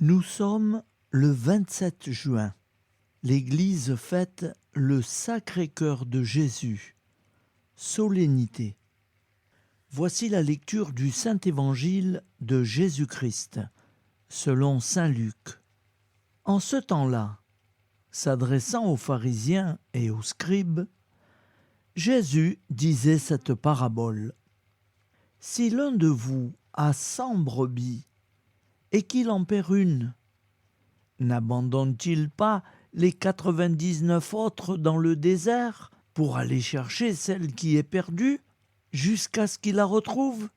Nous sommes le 27 juin. L'Église fête le Sacré-Cœur de Jésus. Solennité. Voici la lecture du Saint-Évangile de Jésus-Christ, selon saint Luc. En ce temps-là, s'adressant aux pharisiens et aux scribes, Jésus disait cette parabole. Si l'un de vous a 100 brebis et qu'il en perd une, n'abandonne-t-il pas les 99 autres dans le désert pour aller chercher celle qui est perdue jusqu'à ce qu'il la retrouve?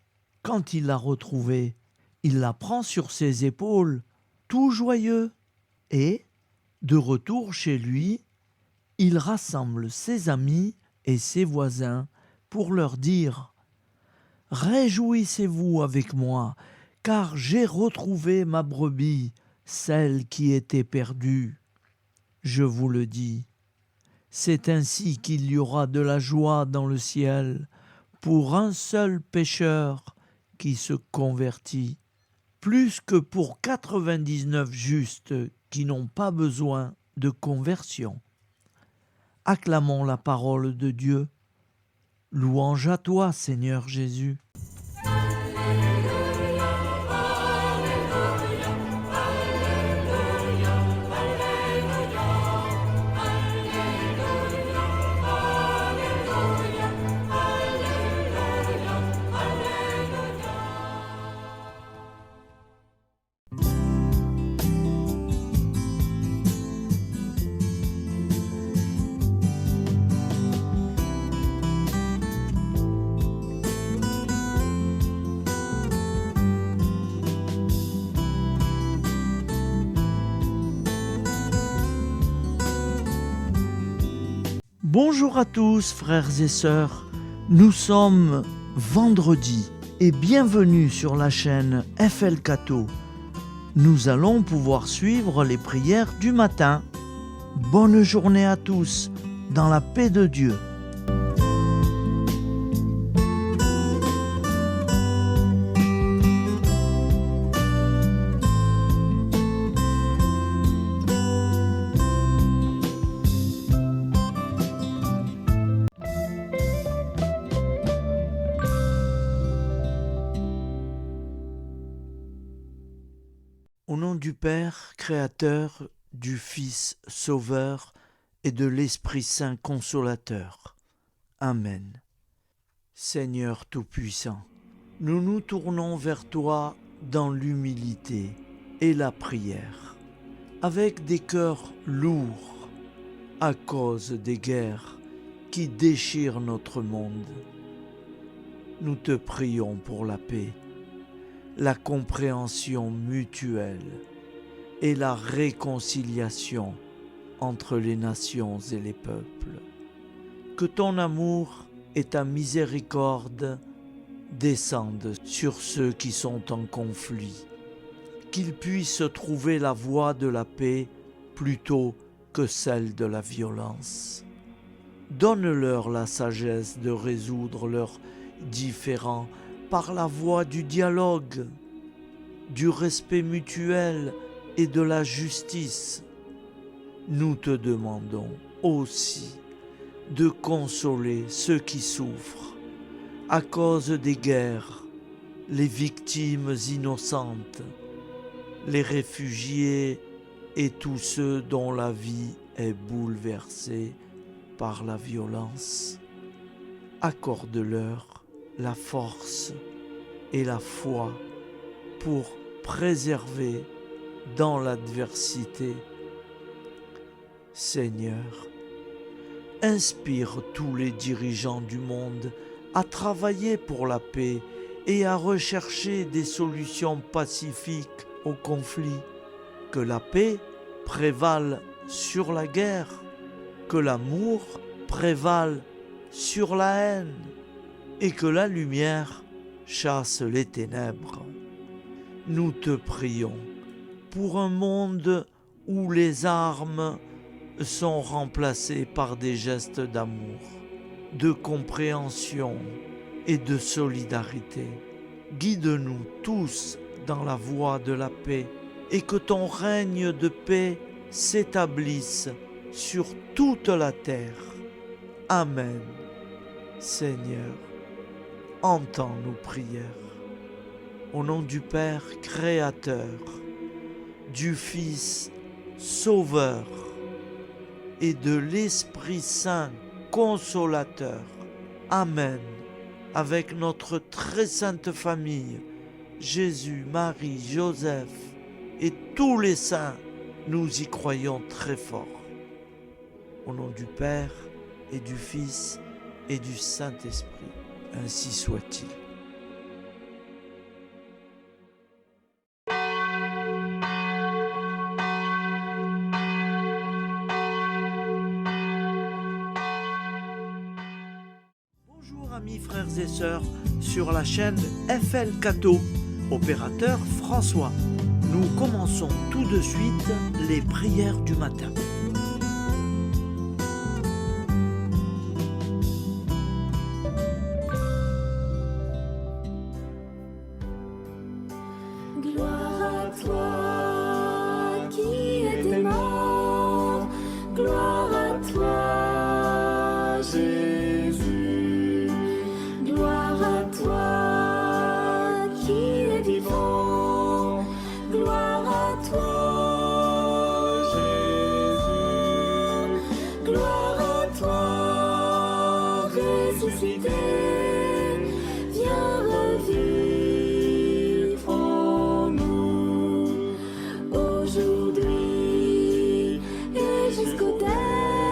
Quand il l'a retrouvée, il la prend sur ses épaules, tout joyeux, et, de retour chez lui, il rassemble ses amis et ses voisins pour leur dire « Réjouissez-vous avec moi, car j'ai retrouvé ma brebis, celle qui était perdue. Je vous le dis, c'est ainsi qu'il y aura de la joie dans le ciel pour un seul pécheur qui se convertit, plus que pour 99 justes qui n'ont pas besoin de conversion. » Acclamons la parole de Dieu. Louange à toi, Seigneur Jésus. Bonjour à tous, frères et sœurs. Nous sommes vendredi et bienvenue sur la chaîne FL Cato. Nous allons pouvoir suivre les prières du matin. Bonne journée à tous, dans la paix de Dieu. Au nom du Père, Créateur, du Fils, Sauveur, et de l'Esprit Saint Consolateur. Amen. Seigneur Tout-Puissant, nous nous tournons vers toi dans l'humilité et la prière, avec des cœurs lourds à cause des guerres qui déchirent notre monde. Nous te prions pour la paix, la compréhension mutuelle et la réconciliation entre les nations et les peuples. Que ton amour et ta miséricorde descendent sur ceux qui sont en conflit, qu'ils puissent trouver la voie de la paix plutôt que celle de la violence. Donne-leur la sagesse de résoudre leurs différends par la voie du dialogue, du respect mutuel et de la justice. Nous te demandons aussi de consoler ceux qui souffrent à cause des guerres, les victimes innocentes, les réfugiés et tous ceux dont la vie est bouleversée par la violence. Accorde-leur la force et la foi pour préserver dans l'adversité. Seigneur, inspire tous les dirigeants du monde à travailler pour la paix et à rechercher des solutions pacifiques aux conflits. Que la paix prévale sur la guerre, que l'amour prévale sur la haine, et que la lumière chasse les ténèbres. Nous te prions pour un monde où les armes sont remplacées par des gestes d'amour, de compréhension et de solidarité. Guide-nous tous dans la voie de la paix et que ton règne de paix s'établisse sur toute la terre. Amen. Seigneur, entends nos prières. Au nom du Père Créateur, du Fils Sauveur et de l'Esprit Saint Consolateur. Amen. Avec notre très sainte famille, Jésus, Marie, Joseph et tous les saints, nous y croyons très fort. Au nom du Père et du Fils et du Saint-Esprit, ainsi soit-il. Bonjour amis frères et sœurs sur la chaîne FL Cato, opérateur François. Nous commençons tout de suite les prières du matin. Gloire à toi qui es mort, gloire à toi Jésus, gloire à toi qui es vivant, gloire à toi Jésus, gloire à toi ressuscité, viens revivre en nous aujourd'hui et jusqu'au dernier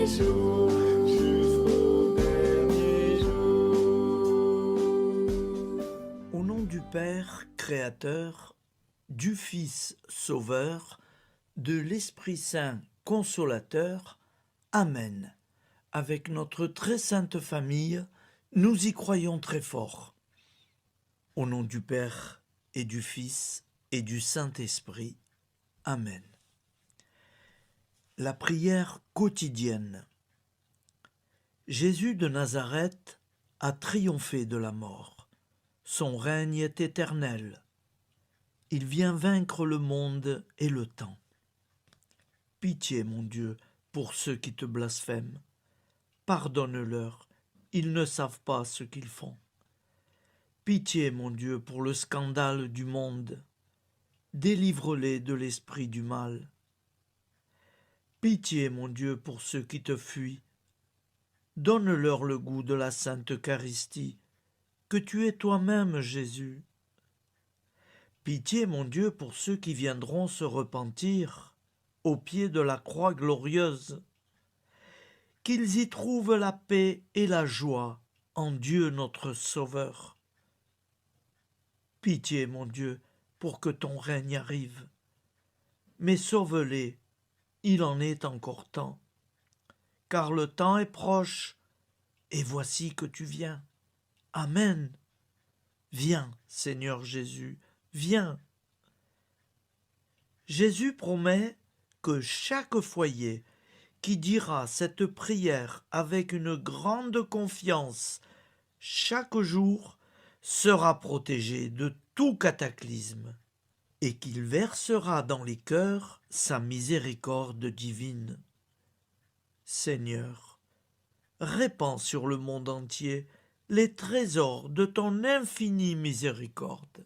jour, jusqu'au dernier jour. Au nom du Père Créateur, du Fils Sauveur, de l'Esprit Saint Consolateur. Amen. Avec notre très sainte famille, nous y croyons très fort. Au nom du Père et du Fils et du Saint-Esprit. Amen. La prière quotidienne. Jésus de Nazareth a triomphé de la mort. Son règne est éternel. Il vient vaincre le monde et le temps. Pitié, mon Dieu, pour ceux qui te blasphèment. Pardonne-leur, ils ne savent pas ce qu'ils font. Pitié, mon Dieu, pour le scandale du monde. Délivre-les de l'esprit du mal. Pitié, mon Dieu, pour ceux qui te fuient. Donne-leur le goût de la Sainte Eucharistie, que tu es toi-même, Jésus. Pitié, mon Dieu, pour ceux qui viendront se repentir au pied de la croix glorieuse, qu'ils y trouvent la paix et la joie en Dieu notre Sauveur. Pitié, mon Dieu, pour que ton règne arrive. Mais sauve-les, il en est encore temps, car le temps est proche, et voici que tu viens. Amen. Viens, Seigneur Jésus, viens. Jésus promet que chaque foyer qui dira cette prière avec une grande confiance chaque jour sera protégé de tout cataclysme et qu'il versera dans les cœurs sa miséricorde divine. Seigneur, répands sur le monde entier les trésors de ton infinie miséricorde.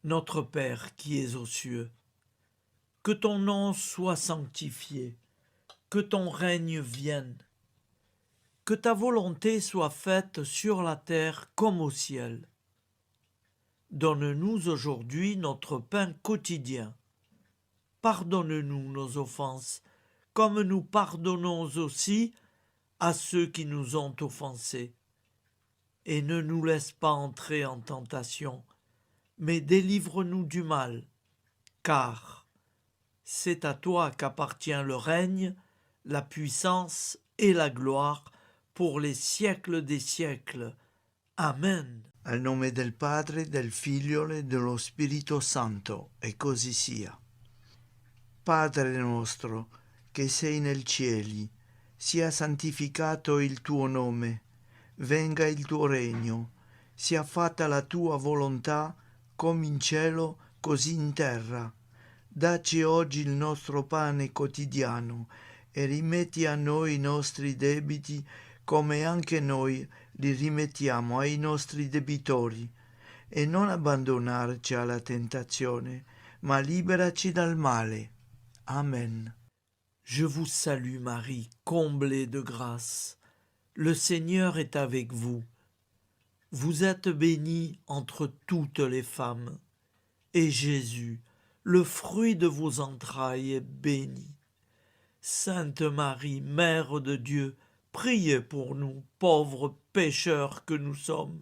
Notre Père qui es aux cieux, que ton nom soit sanctifié, que ton règne vienne, que ta volonté soit faite sur la terre comme au ciel. Donne-nous aujourd'hui notre pain quotidien. Pardonne-nous nos offenses, comme nous pardonnons aussi à ceux qui nous ont offensés. Et ne nous laisse pas entrer en tentation, mais délivre-nous du mal, car c'est à toi qu'appartient le règne, la puissance et la gloire pour les siècles des siècles. Amen. Al nome del Padre, del Figlio e dello Spirito Santo, e così sia. Padre nostro, che sei nel cieli, sia santificato il tuo nome, venga il tuo regno, sia fatta la tua volontà, come in cielo, così in terra. Dacci oggi il nostro pane quotidiano e rimetti a noi i nostri debiti come anche noi li rimettiamo ai nostri debitori. E non abbandonarci alla tentazione, ma liberaci dal male. Amen. Je vous salue Marie, comblée de grâce. Le Seigneur est avec vous. Vous êtes bénie entre toutes les femmes, et Jésus, le fruit de vos entrailles, est béni. Sainte Marie, Mère de Dieu, priez pour nous, pauvres pécheurs que nous sommes,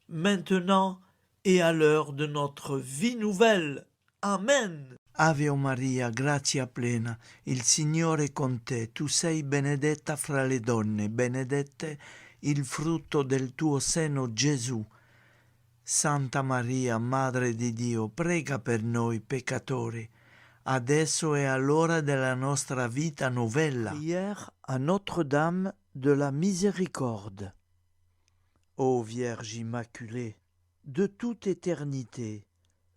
maintenant et à l'heure de notre vie nouvelle. Amen. Ave Maria, grazia plena, il Signore è con te, tu sei benedetta fra le donne, benedetto il frutto del tuo seno, Gesù. Santa Maria, Madre di Dio, prega per noi peccatori, adesso e all'ora della nostra vita novella. Prière à Notre-Dame de la Miséricorde. Ô Vierge Immaculée, de toute éternité,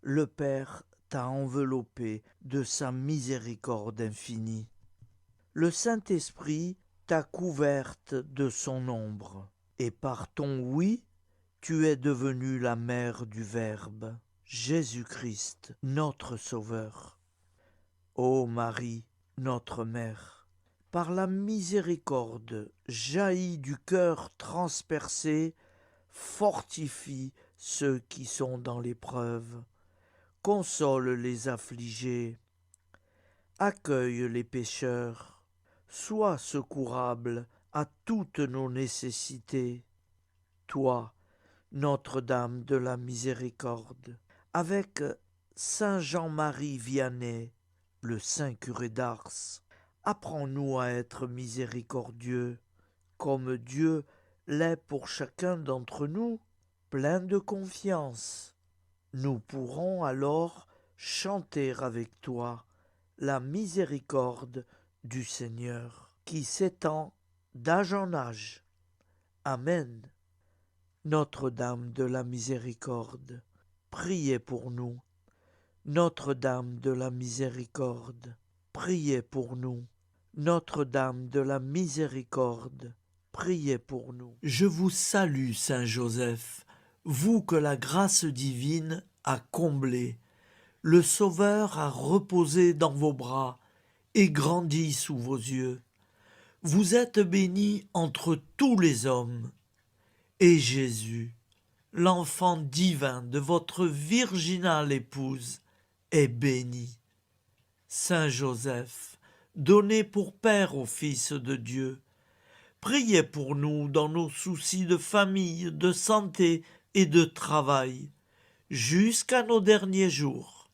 le Père t'a enveloppé de sa miséricorde infinie. Le Saint-Esprit t'a couverte de son ombre, et par ton oui, tu es devenue la mère du Verbe, Jésus-Christ, notre Sauveur. Ô Marie, notre Mère, par la miséricorde jaillie du cœur transpercé, fortifie ceux qui sont dans l'épreuve, console les affligés, accueille les pécheurs, sois secourable à toutes nos nécessités. Toi, Notre-Dame de la Miséricorde, avec Saint Jean-Marie Vianney, le Saint curé d'Ars, apprends-nous à être miséricordieux, comme Dieu l'est pour chacun d'entre nous, plein de confiance. Nous pourrons alors chanter avec toi la miséricorde du Seigneur, qui s'étend d'âge en âge. Amen. Notre-Dame de la Miséricorde, priez pour nous. Notre-Dame de la Miséricorde, priez pour nous. Notre-Dame de la Miséricorde, priez pour nous. Je vous salue, Saint Joseph, vous que la grâce divine a comblé. Le Sauveur a reposé dans vos bras et grandi sous vos yeux. Vous êtes bénie entre tous les hommes. Et Jésus, l'enfant divin de votre virginale épouse, est béni. Saint Joseph, donné pour Père au Fils de Dieu, priez pour nous dans nos soucis de famille, de santé et de travail, jusqu'à nos derniers jours,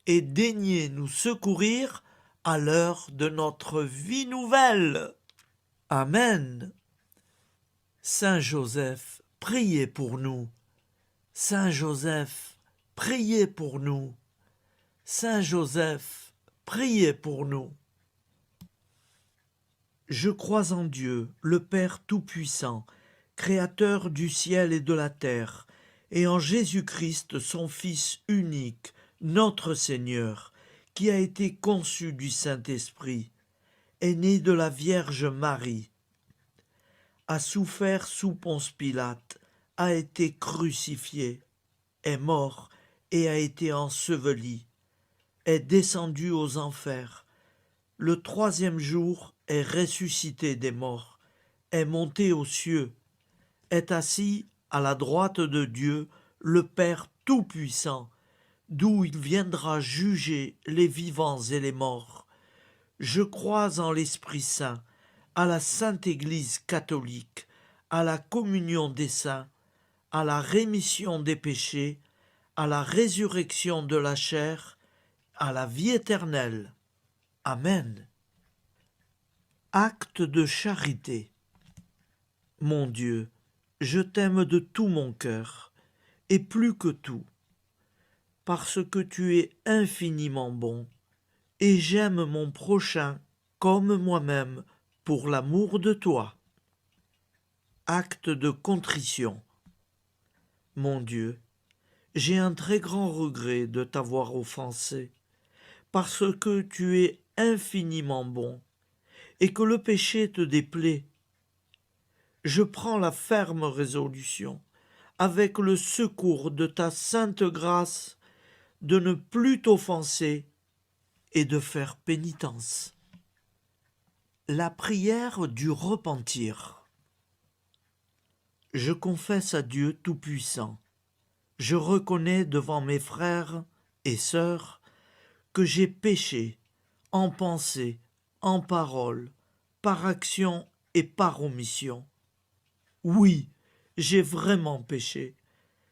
et daignez nous secourir à l'heure de notre vie nouvelle. Amen. Saint Joseph, priez pour nous. Saint Joseph, priez pour nous. Saint Joseph, priez pour nous. Je crois en Dieu, le Père Tout-Puissant, Créateur du ciel et de la terre, et en Jésus-Christ, son Fils unique, notre Seigneur, qui a été conçu du Saint-Esprit, est né de la Vierge Marie, a souffert sous Ponce Pilate, a été crucifié, est mort et a été enseveli, est descendu aux enfers, le troisième jour est ressuscité des morts, est monté aux cieux, est assis à la droite de Dieu, le Père Tout-Puissant, d'où il viendra juger les vivants et les morts. Je crois en l'Esprit Saint, à la Sainte Église catholique, à la communion des saints, à la rémission des péchés, à la résurrection de la chair, à la vie éternelle. Amen. Acte de charité. Mon Dieu, je t'aime de tout mon cœur, et plus que tout, parce que tu es infiniment bon, et j'aime mon prochain comme moi-même pour l'amour de toi. Acte de contrition. Mon Dieu, J'ai un très grand regret de t'avoir offensé, parce que tu es infiniment bon, et que le péché te déplaît. Je prends la ferme résolution, avec le secours de ta sainte grâce, de ne plus t'offenser et de faire pénitence. La prière du repentir. Je confesse à Dieu Tout-Puissant. Je reconnais devant mes frères et sœurs que j'ai péché en pensée, en parole, par action et par omission. Oui, j'ai vraiment péché.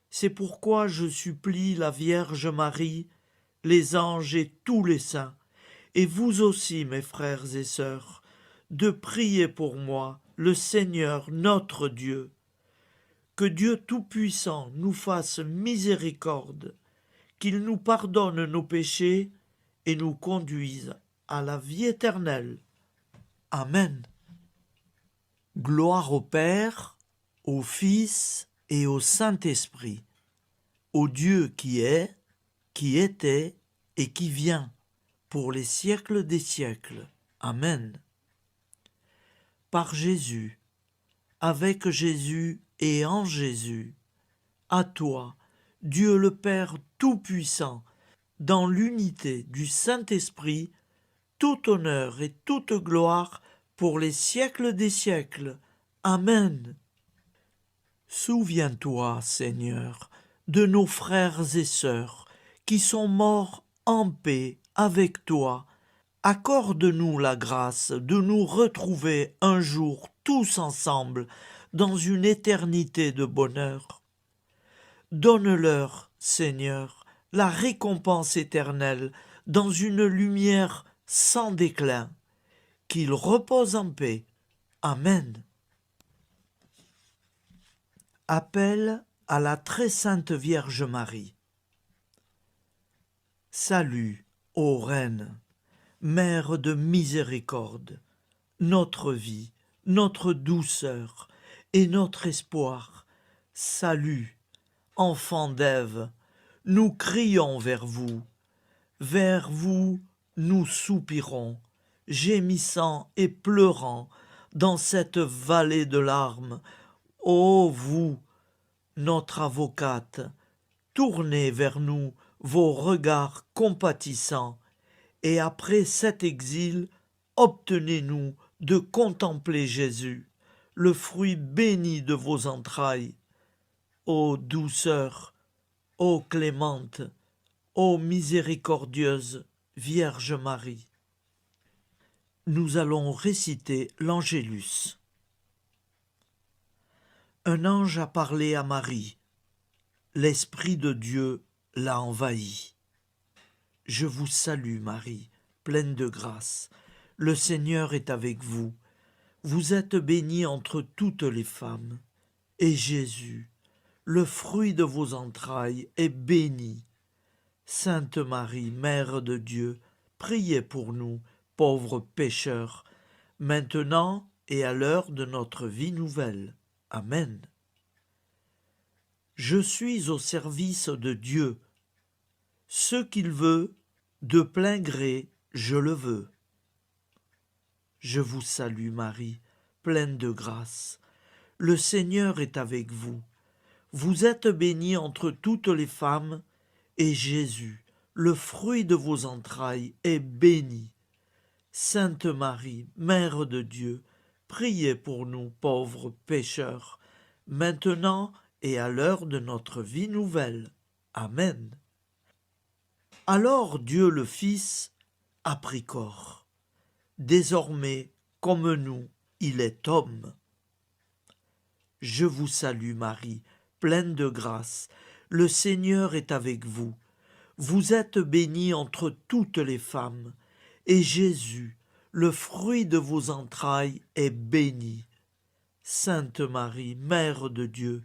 C'est pourquoi je supplie la Vierge Marie, les anges et tous les saints, et vous aussi, mes frères et sœurs, de prier pour moi, le Seigneur notre Dieu. Que Dieu Tout-Puissant nous fasse miséricorde, qu'il nous pardonne nos péchés et nous conduise à la vie éternelle. Amen. Gloire au Père, au Fils et au Saint-Esprit, au Dieu qui est, qui était et qui vient, pour les siècles des siècles. Amen. Par Jésus, avec Jésus et en Jésus, à toi, Dieu le Père Tout-Puissant, dans l'unité du Saint-Esprit, tout honneur et toute gloire pour les siècles des siècles. Amen. Souviens-toi, Seigneur, de nos frères et sœurs qui sont morts en paix avec toi. Accorde-nous la grâce de nous retrouver un jour tous ensemble dans une éternité de bonheur. Donne-leur, Seigneur, la récompense éternelle dans une lumière sans déclin. Qu'ils reposent en paix. Amen. Appel à la très sainte Vierge Marie. Salut, ô Reine, Mère de miséricorde, notre vie, notre douceur et notre espoir. Salut, enfant d'Ève, nous crions vers vous. Vers vous, nous soupirons, gémissant et pleurant dans cette vallée de larmes. Ô vous, notre avocate, tournez vers nous vos regards compatissants, et après cet exil, obtenez-nous de contempler Jésus, le fruit béni de vos entrailles. Ô douceur, ô clémente, ô miséricordieuse Vierge Marie. Nous allons réciter l'Angélus. Un ange a parlé à Marie. L'Esprit de Dieu l'a envahie. Je vous salue, Marie, pleine de grâce. Le Seigneur est avec vous. Vous êtes bénie entre toutes les femmes. Et Jésus, le fruit de vos entrailles, est béni. Sainte Marie, Mère de Dieu, priez pour nous, pauvres pécheurs, maintenant et à l'heure de notre vie nouvelle. Amen. Je suis au service de Dieu. Ce qu'il veut, de plein gré, je le veux. Je vous salue Marie, pleine de grâce. Le Seigneur est avec vous. Vous êtes bénie entre toutes les femmes, et Jésus, le fruit de vos entrailles, est béni. Sainte Marie, Mère de Dieu, priez pour nous pauvres pécheurs, maintenant et à l'heure de notre vie nouvelle. Amen. Alors Dieu le Fils a pris corps. Désormais, comme nous, il est homme. Je vous salue Marie, pleine de grâce. Le Seigneur est avec vous. Vous êtes bénie entre toutes les femmes, et Jésus, le fruit de vos entrailles, est béni. Sainte Marie, Mère de Dieu,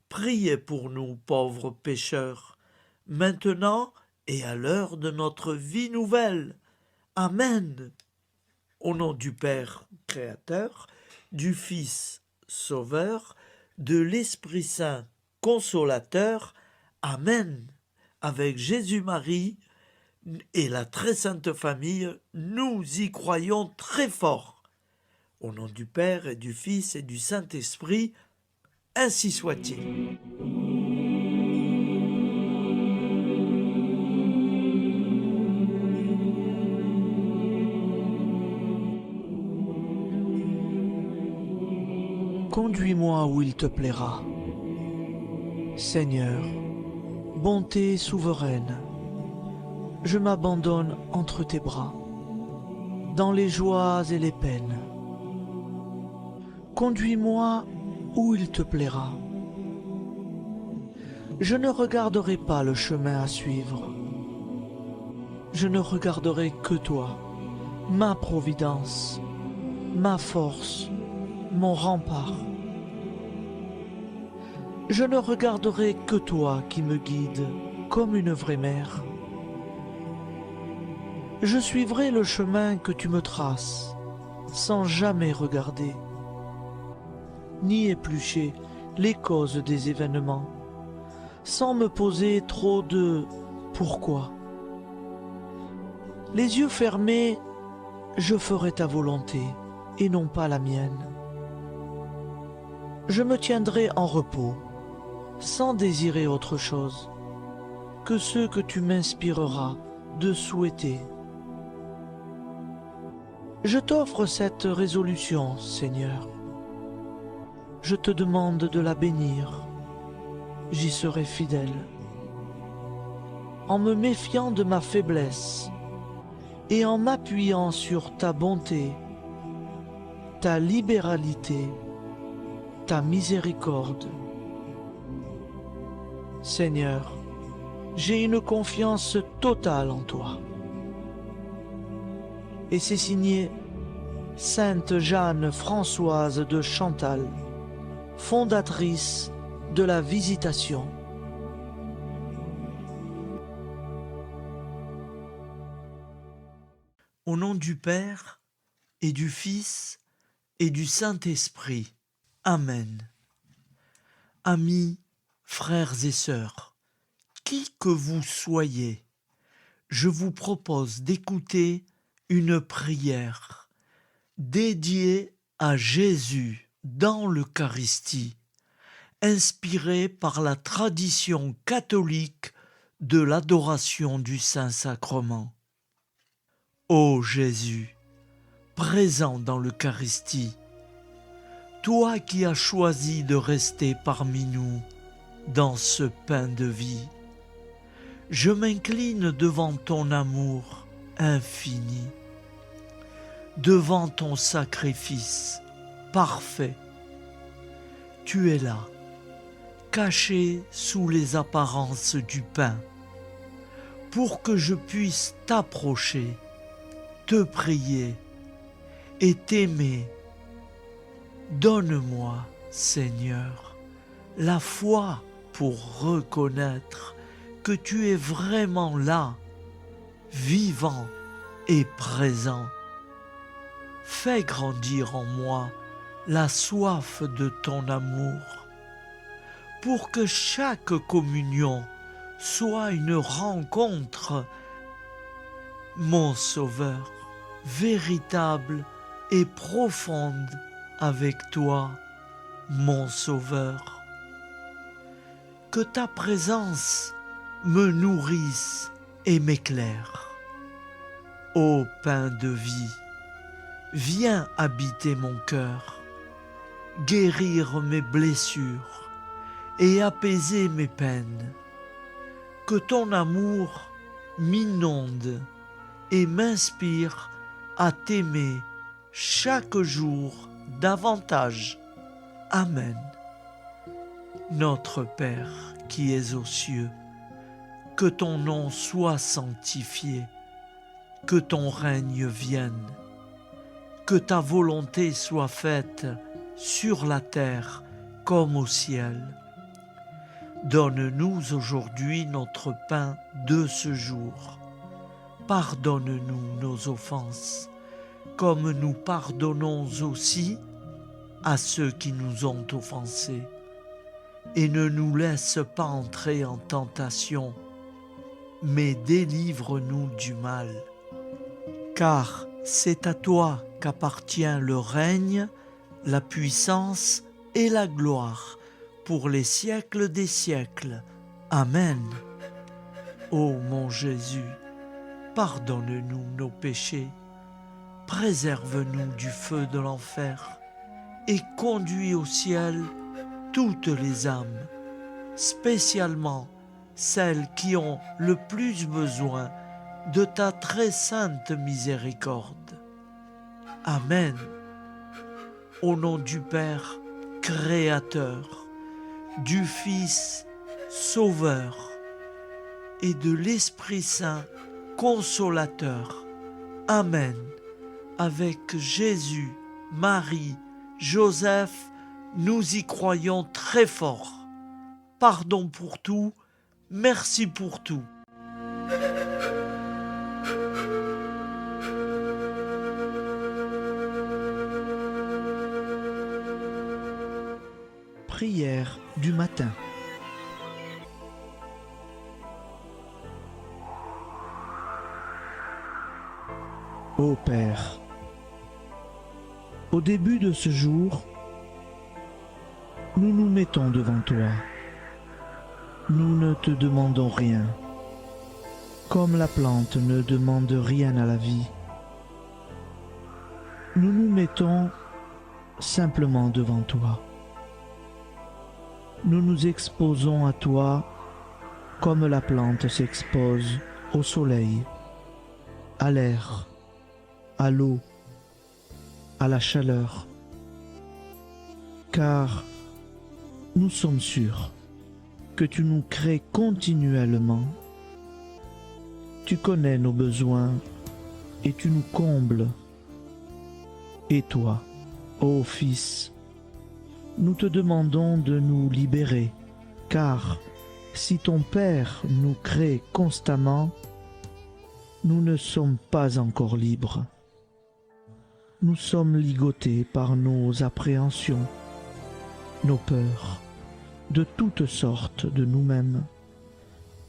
priez pour nous pauvres pécheurs, maintenant et à l'heure de notre vie nouvelle. Amen. Au nom du Père Créateur, du Fils Sauveur, de l'Esprit Saint Consolateur. Amen. Avec Jésus-Marie et la très sainte famille, nous y croyons très fort. Au nom du Père et du Fils et du Saint-Esprit, ainsi soit-il. Conduis-moi où il te plaira. Seigneur, bonté souveraine, je m'abandonne entre tes bras, dans les joies et les peines. Conduis-moi où il te plaira. Je ne regarderai pas le chemin à suivre. Je ne regarderai que toi, ma providence, ma force, mon rempart. Je ne regarderai que toi qui me guides comme une vraie mère. Je suivrai le chemin que tu me traces, sans jamais regarder, ni éplucher les causes des événements, sans me poser trop de pourquoi. Les yeux fermés, je ferai ta volonté et non pas la mienne. Je me tiendrai en repos, sans désirer autre chose que ce que tu m'inspireras de souhaiter. Je t'offre cette résolution, Seigneur. Je te demande de la bénir. J'y serai fidèle. En me méfiant de ma faiblesse et en m'appuyant sur ta bonté, ta libéralité, ta miséricorde. Seigneur, j'ai une confiance totale en toi. Et c'est signé Sainte Jeanne Françoise de Chantal, fondatrice de la Visitation. Au nom du Père et du Fils et du Saint-Esprit. Amen. Amis, frères et sœurs, qui que vous soyez, je vous propose d'écouter une prière dédiée à Jésus dans l'Eucharistie, inspirée par la tradition catholique de l'adoration du Saint-Sacrement. Ô Jésus, présent dans l'Eucharistie, toi qui as choisi de rester parmi nous dans ce pain de vie, je m'incline devant ton amour infini, devant ton sacrifice parfait. Tu es là, caché sous les apparences du pain, pour que je puisse t'approcher, te prier et t'aimer. Donne-moi, Seigneur, la foi pour reconnaître que tu es vraiment là, vivant et présent. Fais grandir en moi la soif de ton amour, pour que chaque communion soit une rencontre, mon Sauveur, véritable et profonde avec toi, mon Sauveur. Que ta présence me nourrisse et m'éclaire. Ô pain de vie, viens habiter mon cœur, guérir mes blessures et apaiser mes peines. Que ton amour m'inonde et m'inspire à t'aimer chaque jour davantage. Amen. Notre Père qui es aux cieux, que ton nom soit sanctifié, que ton règne vienne, que ta volonté soit faite sur la terre comme au ciel. Donne-nous aujourd'hui notre pain de ce jour. Pardonne-nous nos offenses, comme nous pardonnons aussi à ceux qui nous ont offensés. et ne nous laisse pas entrer en tentation, mais délivre-nous du mal. Car c'est à toi qu'appartient le règne, la puissance et la gloire pour les siècles des siècles. Amen. Ô mon Jésus, pardonne-nous nos péchés, préserve-nous du feu de l'enfer et conduis au ciel toutes les âmes, spécialement celles qui ont le plus besoin de ta très sainte miséricorde. Amen. Au nom du Père Créateur, du Fils Sauveur et de l'Esprit Saint Consolateur. Amen. Avec Jésus, Marie, Joseph, nous y croyons très fort. Pardon pour tout, merci pour tout. Prière du matin. Ô Père, au début de ce jour, nous nous mettons devant toi. Nous ne te demandons rien, comme la plante ne demande rien à la vie. Nous nous mettons simplement devant toi. Nous nous exposons à toi comme la plante s'expose au soleil, à l'air, à l'eau, à la chaleur. Car nous sommes sûrs que tu nous crées continuellement. Tu connais nos besoins et tu nous combles. Et toi, ô Fils, nous te demandons de nous libérer, car si ton Père nous crée constamment, nous ne sommes pas encore libres. Nous sommes ligotés par nos appréhensions, nos peurs, de toutes sortes de nous-mêmes,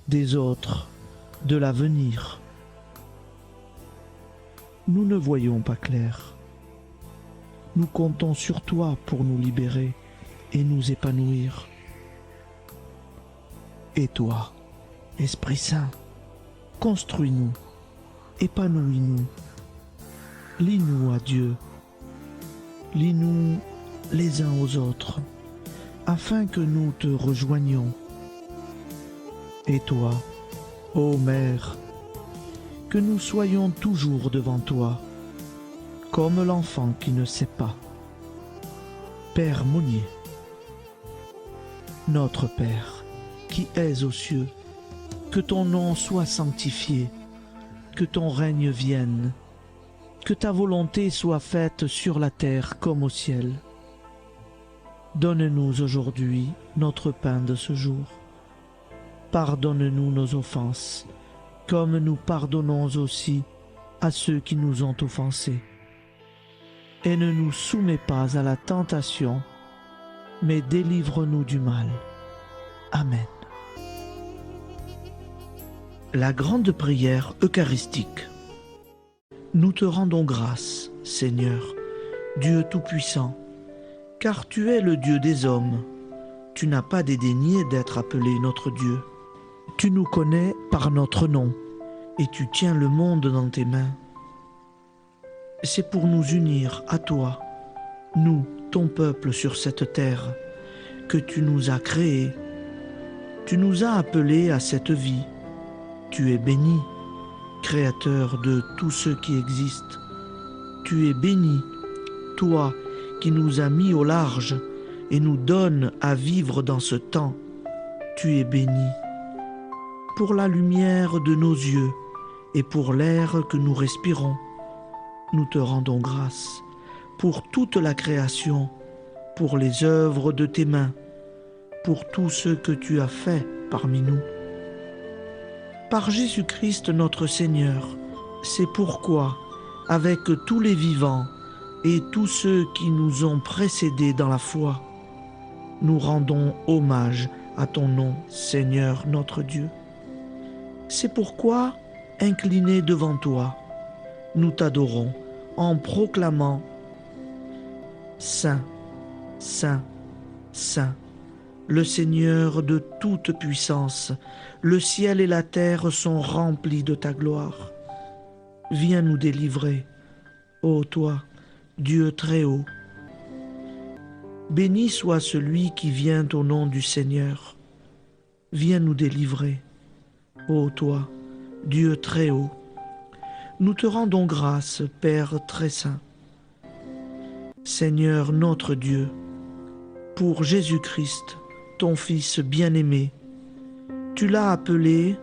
des autres, de l'avenir. Nous ne voyons pas clair. Nous comptons sur toi pour nous libérer et nous épanouir. Et toi, Esprit Saint, construis-nous, épanouis-nous, lie-nous à Dieu, lie-nous les uns aux autres, afin que nous te rejoignions. Et toi, ô Mère, que nous soyons toujours devant toi, comme l'enfant qui ne sait pas. Père Monnier, notre Père, qui es aux cieux, que ton nom soit sanctifié, que ton règne vienne, que ta volonté soit faite sur la terre comme au ciel. Donne-nous aujourd'hui notre pain de ce jour. Pardonne-nous nos offenses, comme nous pardonnons aussi à ceux qui nous ont offensés. Et ne nous soumets pas à la tentation, mais délivre-nous du mal. Amen. La grande prière eucharistique. Nous te rendons grâce, Seigneur, Dieu Tout-Puissant, car tu es le Dieu des hommes. Tu n'as pas dédaigné d'être appelé notre Dieu. Tu nous connais par notre nom, et tu tiens le monde dans tes mains. C'est pour nous unir à toi, nous, ton peuple sur cette terre, que tu nous as créés. Tu nous as appelés à cette vie. Tu es béni, Créateur de tout ce qui existe. Tu es béni, toi qui nous as mis au large et nous donnes à vivre dans ce temps. Tu es béni. Pour la lumière de nos yeux et pour l'air que nous respirons, nous te rendons grâce. Pour toute la création, pour les œuvres de tes mains, pour tout ce que tu as fait parmi nous. Par Jésus-Christ notre Seigneur, c'est pourquoi, avec tous les vivants et tous ceux qui nous ont précédés dans la foi, nous rendons hommage à ton nom, Seigneur notre Dieu. C'est pourquoi, inclinés devant toi, nous t'adorons en proclamant « Saint, Saint, Saint, le Seigneur de toute puissance, le ciel et la terre sont remplis de ta gloire. Viens nous délivrer, ô toi, Dieu très haut. Béni soit celui qui vient au nom du Seigneur. Viens nous délivrer, ô toi, Dieu très haut. Nous te rendons grâce, Père très saint. Seigneur notre Dieu, pour Jésus-Christ, ton Fils bien-aimé, tu l'as appelé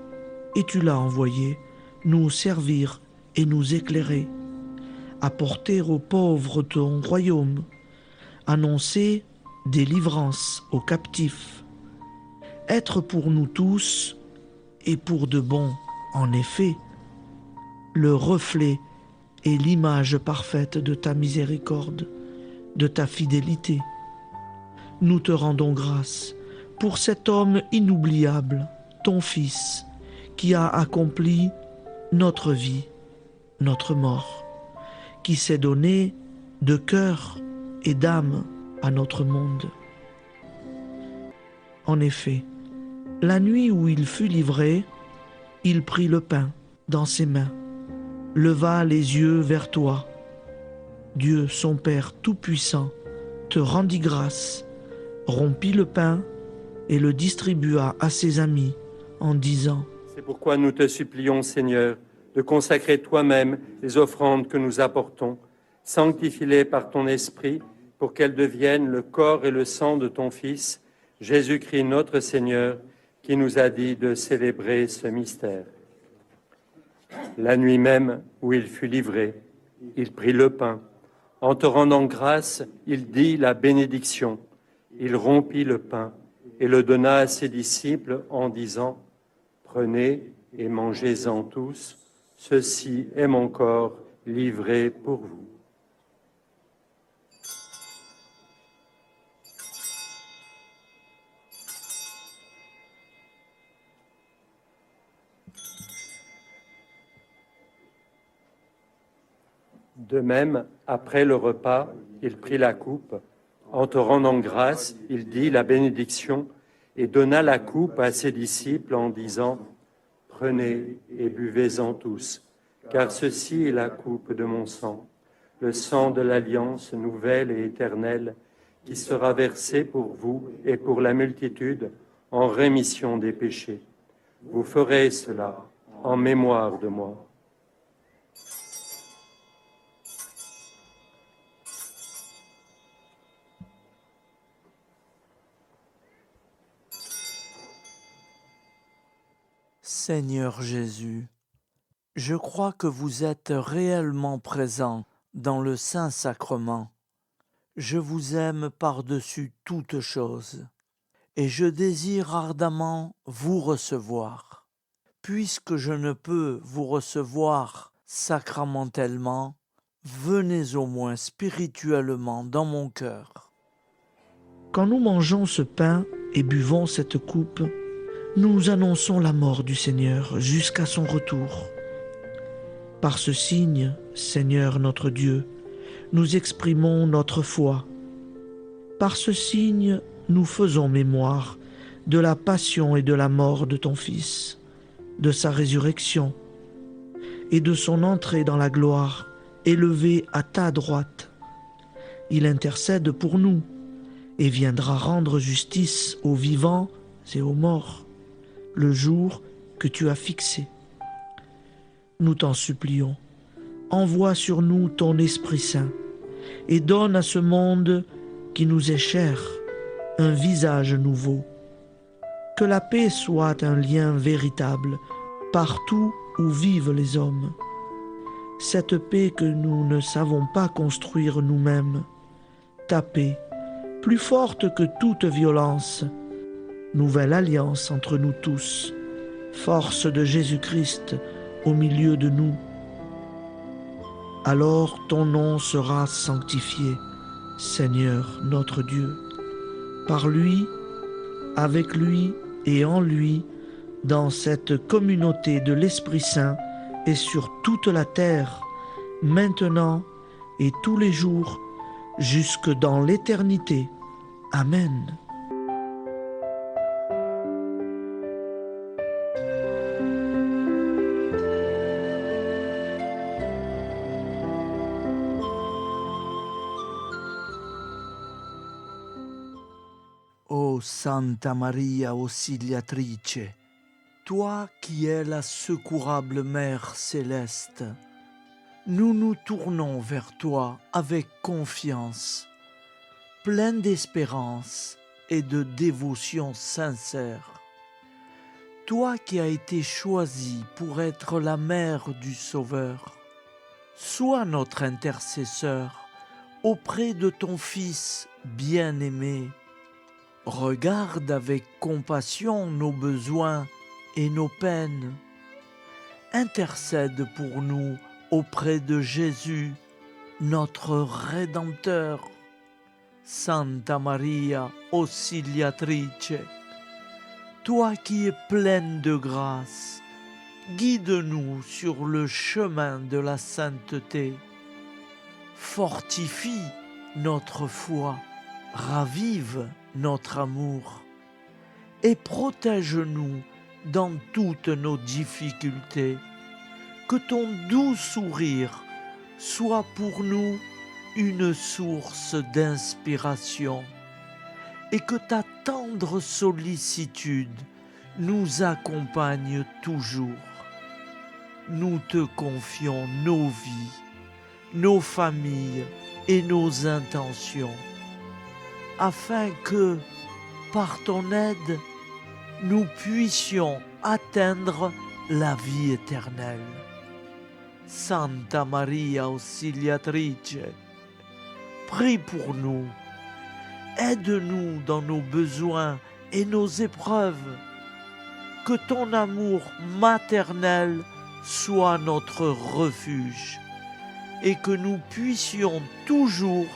et tu l'as envoyé nous servir et nous éclairer, apporter aux pauvres ton royaume, annoncer délivrance aux captifs, être pour nous tous et pour de bon, en effet, le reflet et l'image parfaite de ta miséricorde, de ta fidélité. Nous te rendons grâce pour cet homme inoubliable, ton Fils, qui a accompli notre vie, notre mort, qui s'est donné de cœur et d'âme à notre monde. En effet, la nuit où il fut livré, il prit le pain dans ses mains, leva les yeux vers toi. Dieu, son Père Tout-Puissant, te rendit grâce, rompit le pain et le distribua à ses amis en disant : C'est pourquoi nous te supplions, Seigneur, de consacrer toi-même les offrandes que nous apportons. Sanctifie-les par ton Esprit pour qu'elles deviennent le corps et le sang de ton Fils, Jésus-Christ notre Seigneur, qui nous a dit de célébrer ce mystère. La nuit même où il fut livré, il prit le pain. En te rendant grâce, il dit la bénédiction. Il rompit le pain et le donna à ses disciples en disant : Prenez et mangez-en tous, ceci est mon corps livré pour vous. De même, après le repas, il prit la coupe. En te rendant grâce, il dit la bénédiction et donna la coupe à ses disciples en disant : Prenez et buvez-en tous, car ceci est la coupe de mon sang, le sang de l'alliance nouvelle et éternelle, qui sera versé pour vous et pour la multitude en rémission des péchés. Vous ferez cela en mémoire de moi. Seigneur Jésus, je crois que vous êtes réellement présent dans le Saint-Sacrement. Je vous aime par-dessus toute chose et je désire ardemment vous recevoir. Puisque je ne peux vous recevoir sacramentellement, venez au moins spirituellement dans mon cœur. Quand nous mangeons ce pain et buvons cette coupe, nous annonçons la mort du Seigneur jusqu'à son retour. Par ce signe, Seigneur notre Dieu, nous exprimons notre foi. Par ce signe, nous faisons mémoire de la passion et de la mort de ton Fils, de sa résurrection et de son entrée dans la gloire, élevé à ta droite. Il intercède pour nous et viendra rendre justice aux vivants et aux morts, le jour que tu as fixé. Nous t'en supplions, envoie sur nous ton Esprit Saint et donne à ce monde qui nous est cher un visage nouveau. Que la paix soit un lien véritable partout où vivent les hommes. Cette paix que nous ne savons pas construire nous-mêmes, ta paix, plus forte que toute violence, nouvelle alliance entre nous tous, force de Jésus-Christ au milieu de nous. Alors ton nom sera sanctifié, Seigneur notre Dieu. par lui, avec lui et en lui, dans cette communauté de l'Esprit Saint et sur toute la terre, maintenant et tous les jours, jusque dans l'éternité. Amen. Ô Santa Maria Auxiliatrice, toi qui es la secourable Mère céleste, nous nous tournons vers toi avec confiance, plein d'espérance et de dévotion sincère. Toi qui as été choisie pour être la mère du Sauveur, sois notre intercesseur auprès de ton Fils bien-aimé. Regarde avec compassion nos besoins et nos peines. Intercède pour nous auprès de Jésus, notre Rédempteur. Santa Maria Auxiliatrice, toi qui es pleine de grâce, guide-nous sur le chemin de la sainteté. Fortifie notre foi, ravive notre amour et protège-nous dans toutes nos difficultés. Que ton doux sourire soit pour nous une source d'inspiration et que ta tendre sollicitude nous accompagne toujours. Nous te confions nos vies, nos familles et nos intentions, afin que, par ton aide, nous puissions atteindre la vie éternelle. Santa Maria Auxiliatrice, prie pour nous, aide-nous dans nos besoins et nos épreuves, que ton amour maternel soit notre refuge et que nous puissions toujours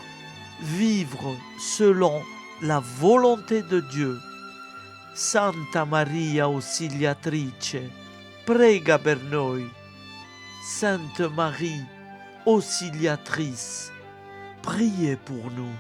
vivre selon la volonté de Dieu. Santa Maria Auxiliatrice, prega per noi. Sainte Marie, Auxiliatrice, priez pour nous.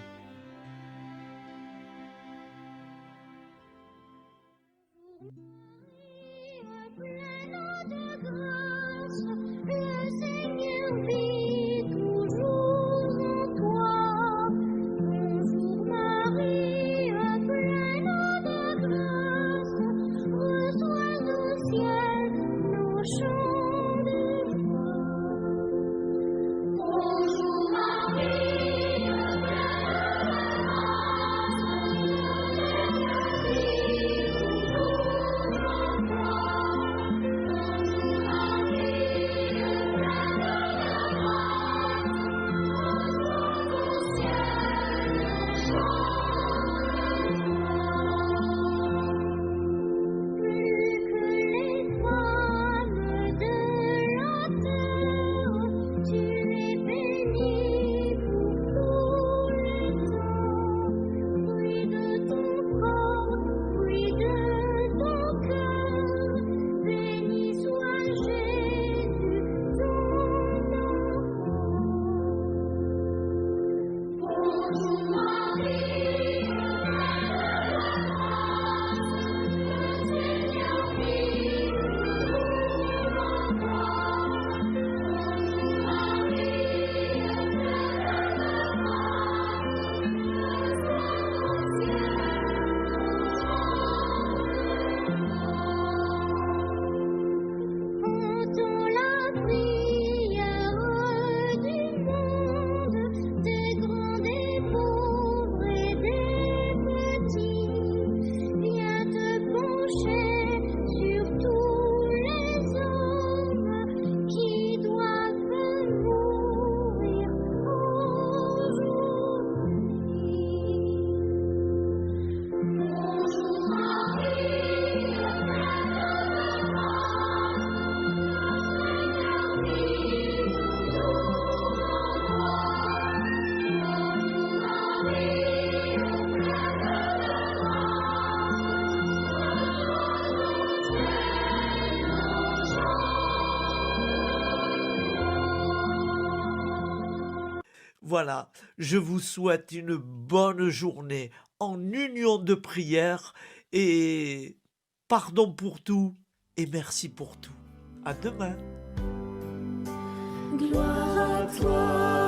Voilà, je vous souhaite une bonne journée en union de prière et pardon pour tout et merci pour tout. À demain. Gloire à toi,